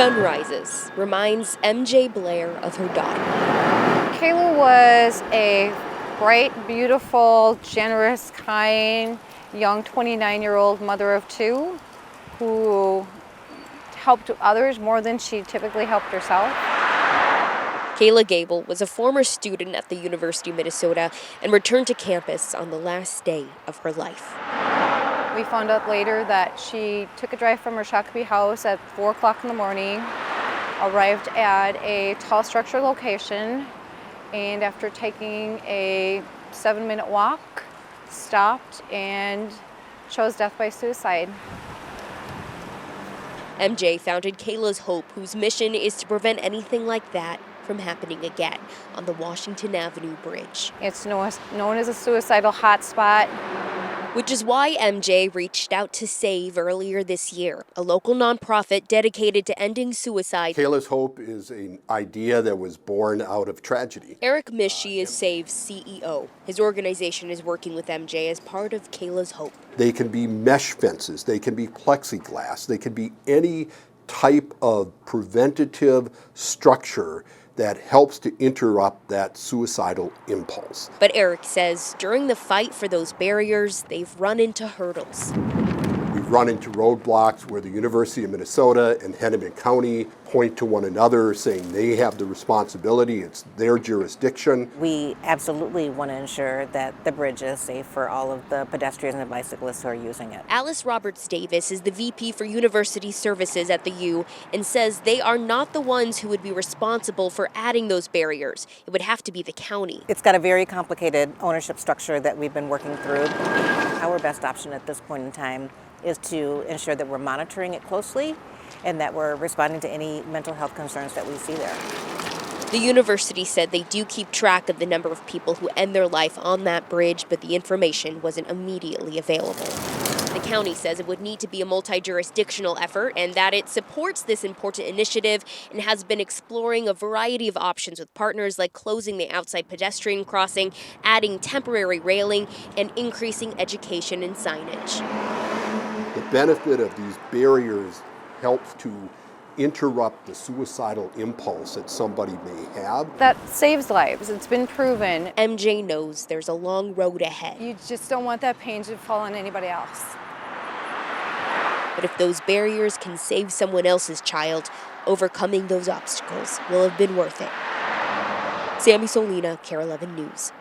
sun rises reminds MJ Blair of her daughter. Kayla was a bright, beautiful, generous, kind, young 29-year-old mother of two who helped others more than she typically helped herself. Kayla Gaebel was a former student at the University of Minnesota and returned to campus on the last day of her life. We found out later that she took a drive from her Shakopee house at 4 o'clock in the morning, arrived at a tall structure location, and after taking a 7-minute walk, stopped and chose death by suicide. MJ founded Kayla's Hope, whose mission is to prevent anything like that from happening again on the Washington Avenue Bridge. It's known as a suicidal hotspot. Which is why MJ reached out to SAVE earlier this year, a local nonprofit dedicated to ending suicide. Kayla's Hope is an idea that was born out of tragedy. Eric Mishy is SAVE's CEO. His organization is working with MJ as part of Kayla's Hope. They can be mesh fences, they can be plexiglass, they can be any type of preventative structure that helps to interrupt that suicidal impulse. But Eric says during the fight for those barriers, they've run into hurdles. We've run into roadblocks where the University of Minnesota and Hennepin County point to one another, saying they have the responsibility, it's their jurisdiction. We absolutely want to ensure that the bridge is safe for all of the pedestrians and bicyclists who are using it. Alice Roberts-Davis is the VP for University Services at the U and says they are not the ones who would be responsible for adding those barriers. It would have to be the county. It's got a very complicated ownership structure that we've been working through. Our best option at this point in time is to ensure that we're monitoring it closely and that we're responding to any mental health concerns that we see there. The university said they do keep track of the number of people who end their life on that bridge, but the information wasn't immediately available. The county says it would need to be a multi-jurisdictional effort and that it supports this important initiative and has been exploring a variety of options with partners like closing the outside pedestrian crossing, adding temporary railing, and increasing education and signage. The benefit of these barriers helps to interrupt the suicidal impulse that somebody may have. That saves lives. It's been proven. MJ knows there's a long road ahead. You just don't want that pain to fall on anybody else. But if those barriers can save someone else's child, overcoming those obstacles will have been worth it. Sammy Solina, KARE 11 News.